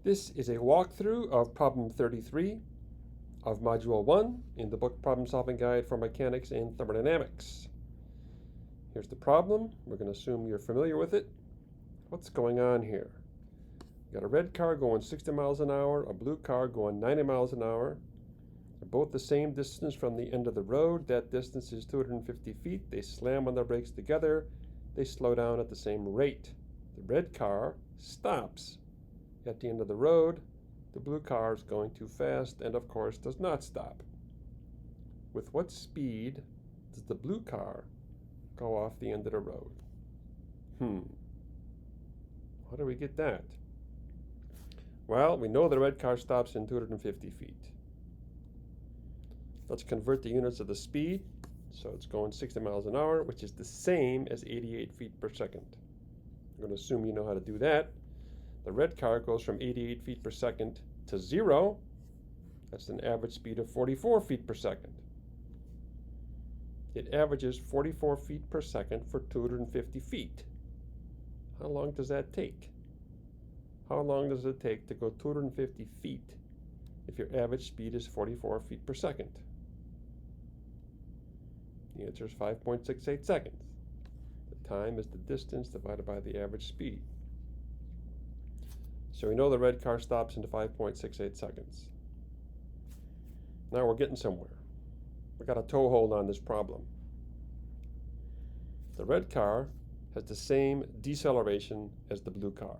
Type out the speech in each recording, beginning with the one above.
This is a walkthrough of problem 33 of Module 1 in the book Problem Solving Guide for Mechanics and Thermodynamics. Here's the problem. We're going to assume you're familiar with it. What's going on here? We've got a red car going 60 miles an hour, a blue car going 90 miles an hour. They're both the same distance from the end of the road. That distance is 250 feet. They slam on their brakes together. They slow down at the same rate. The red car stops at the end of the road. The blue car is going too fast and, of course, does not stop. With what speed does the blue car go off the end of the road? How do we get that? Well, we know the red car stops in 250 feet. Let's convert the units of the speed. So it's going 60 miles an hour, which is the same as 88 feet per second. I'm going to assume you know how to do that. The red car goes from 88 feet per second to 0. That's an average speed of 44 feet per second. It averages 44 feet per second for 250 feet. How long does that take? How long does it take to go 250 feet if your average speed is 44 feet per second? The answer is 5.68 seconds. The time is the distance divided by the average speed. So we know the red car stops in 5.68 seconds. Now we're getting somewhere. We've got a toehold on this problem. The red car has the same deceleration as the blue car.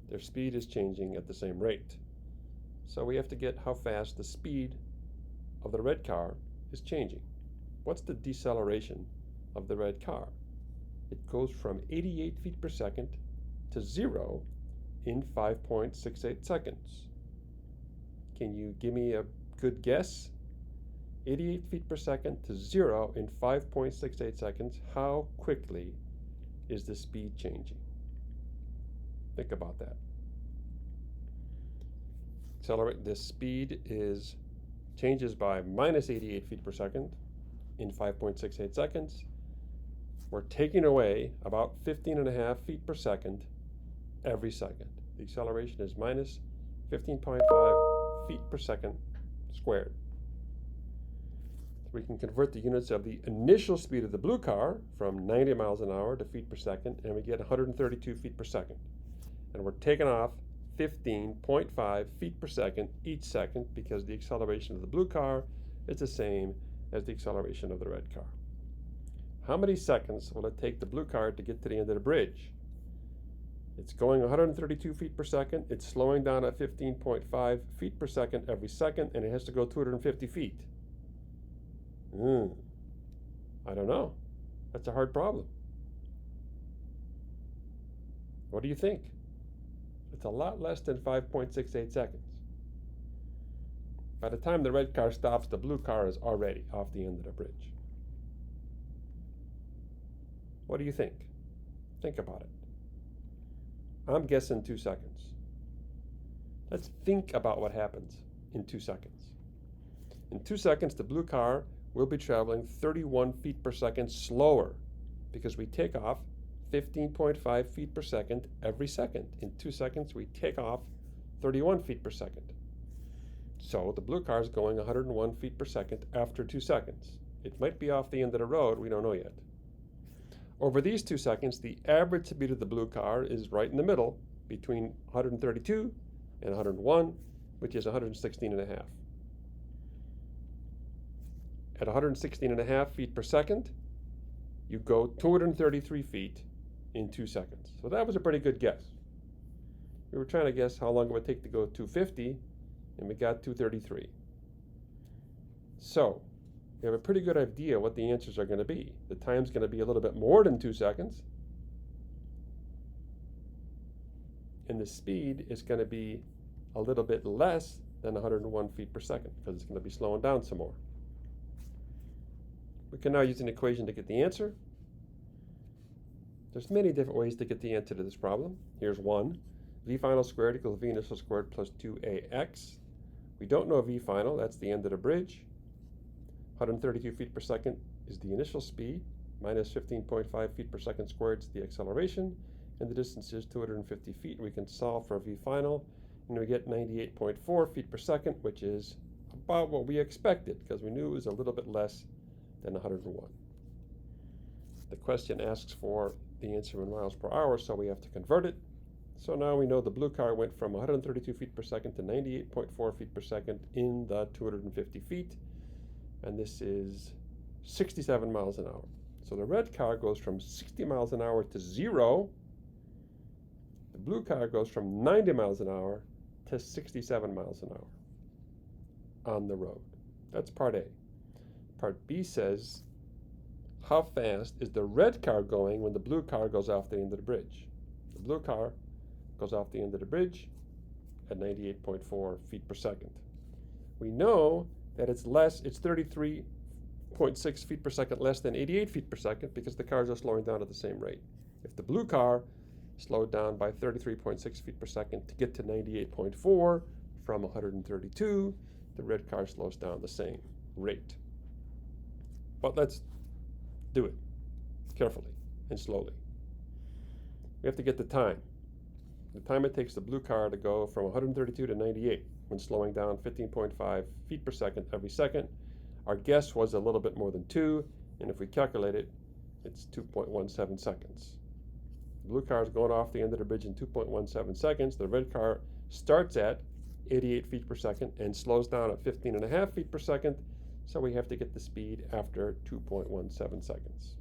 Their speed is changing at the same rate. So we have to get how fast the speed of the red car is changing. What's the deceleration of the red car? It goes from 88 feet per second to 0 in 5.68 seconds. Can you give me a good guess? 88 feet per second to 0 in 5.68 seconds. How quickly is the speed changing? Think about that. Accelerate. The speed changes by minus 88 feet per second in 5.68 seconds. We're taking away about 15.5 feet per second every second. The acceleration is minus 15.5 feet per second squared. We can convert the units of the initial speed of the blue car from 90 miles an hour to feet per second, and we get 132 feet per second. And we're taking off 15.5 feet per second each second because the acceleration of the blue car is the same as the acceleration of the red car. How many seconds will it take the blue car to get to the end of the bridge? It's going 132 feet per second. It's slowing down at 15.5 feet per second every second, and it has to go 250 feet. I don't know. That's a hard problem. What do you think? It's a lot less than 5.68 seconds. By the time the red car stops, the blue car is already off the end of the bridge. What do you think? Think about it. I'm guessing 2 seconds. Let's think about what happens in 2 seconds. In 2 seconds, the blue car will be traveling 31 feet per second slower because we take off 15.5 feet per second every second. In 2 seconds, we take off 31 feet per second. So the blue car is going 101 feet per second after 2 seconds. It might be off the end of the road, we don't know yet. Over these 2 seconds, the average speed of the blue car is right in the middle between 132 and 101, which is 116.5. At 116.5 feet per second, you go 233 feet in 2 seconds. So that was a pretty good guess. We were trying to guess how long it would take to go 250, and we got 233. So we have a pretty good idea what the answers are going to be. The time's going to be a little bit more than 2 seconds. And the speed is going to be a little bit less than 101 feet per second because it's going to be slowing down some more. We can now use an equation to get the answer. There's many different ways to get the answer to this problem. Here's one. V final squared equals V initial squared plus 2AX. We don't know V final. That's the end of the bridge. 132 feet per second is the initial speed, minus 15.5 feet per second squared is the acceleration, and the distance is 250 feet. We can solve for V final. and we get 98.4 feet per second, which is about what we expected because we knew it was a little bit less than 101. The question asks for the answer in miles per hour, so we have to convert it. So now we know the blue car went from 132 feet per second to 98.4 feet per second in the 250 feet, and this is 67 miles an hour. So the red car goes from 60 miles an hour to 0. The blue car goes from 90 miles an hour to 67 miles an hour on the road. That's part A. Part B says, how fast is the red car going when the blue car goes off the end of the bridge? The blue car goes off the end of the bridge at 98.4 feet per second. We know that it's 33.6 feet per second less than 88 feet per second because the cars are slowing down at the same rate. If the blue car slowed down by 33.6 feet per second to get to 98.4 from 132, the red car slows down the same rate. But let's do it carefully and slowly. We have to get the time. The time it takes the blue car to go from 132 to 98 when slowing down 15.5 feet per second every second. Our guess was a little bit more than 2, and if we calculate it, it's 2.17 seconds. The blue car is going off the end of the bridge in 2.17 seconds. The red car starts at 88 feet per second and slows down at 15.5 feet per second, so we have to get the speed after 2.17 seconds.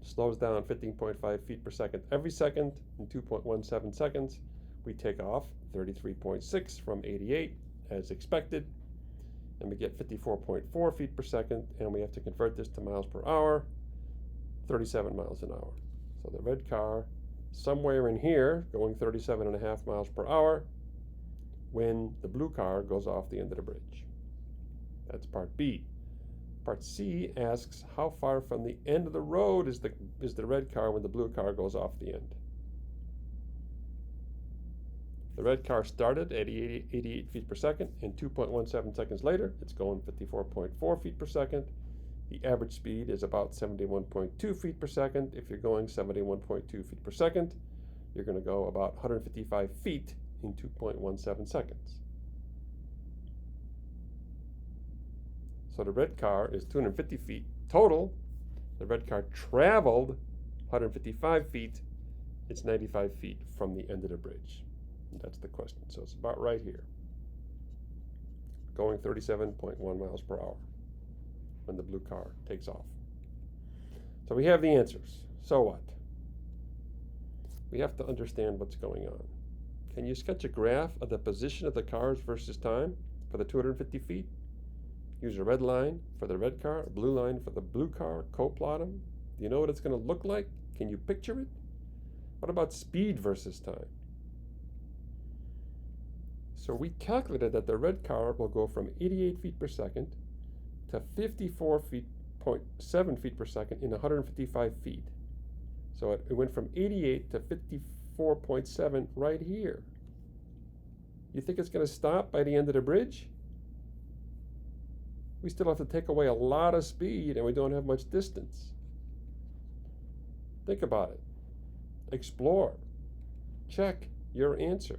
Slows down 15.5 feet per second every second in 2.17 seconds. We take off 33.6 from 88 as expected, and we get 54.4 feet per second, and we have to convert this to miles per hour, 37 miles an hour. So the red car somewhere in here going 37.5 miles per hour when the blue car goes off the end of the bridge. That's part B. Part C asks how far from the end of the road is the red car when the blue car goes off the end. The red car started at 88 feet per second, and 2.17 seconds later, it's going 54.4 feet per second. The average speed is about 71.2 feet per second. If you're going 71.2 feet per second, you're going to go about 155 feet in 2.17 seconds. So the red car is 250 feet total. The red car traveled 155 feet. It's 95 feet from the end of the bridge. And that's the question. So it's about right here. Going 37.1 miles per hour when the blue car takes off. So we have the answers. So what? We have to understand what's going on. Can you sketch a graph of the position of the cars versus time for the 250 feet? Use a red line for the red car, a blue line for the blue car, co-plot them. Do you know what it's going to look like? Can you picture it? What about speed versus time? So we calculated that the red car will go from 88 feet per second to 54.7 feet per second in 155 feet. So it went from 88 to 54.7 right here. You think it's going to stop by the end of the bridge? We still have to take away a lot of speed, and we don't have much distance. Think about it. Explore. Check your answer.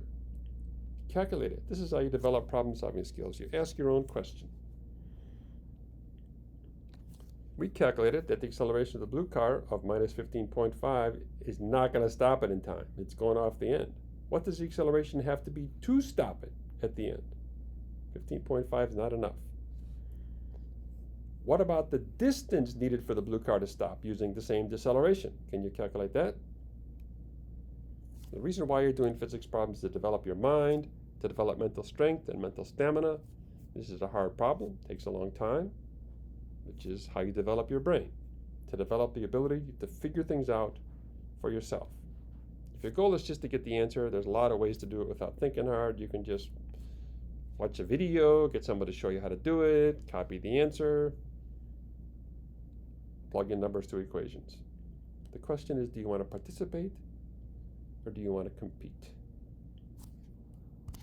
Calculate it. This is how you develop problem-solving skills. You ask your own question. We calculated that the acceleration of the blue car of minus 15.5 is not going to stop it in time. It's going off the end. What does the acceleration have to be to stop it at the end? 15.5 is not enough. What about the distance needed for the blue car to stop using the same deceleration? Can you calculate that? The reason why you're doing physics problems is to develop your mind, to develop mental strength and mental stamina. This is a hard problem, takes a long time, which is how you develop your brain, to develop the ability to figure things out for yourself. If your goal is just to get the answer, there's a lot of ways to do it without thinking hard. You can just watch a video, get somebody to show you how to do it, copy the answer, plug in numbers to equations. The question is, do you want to participate or do you want to compete?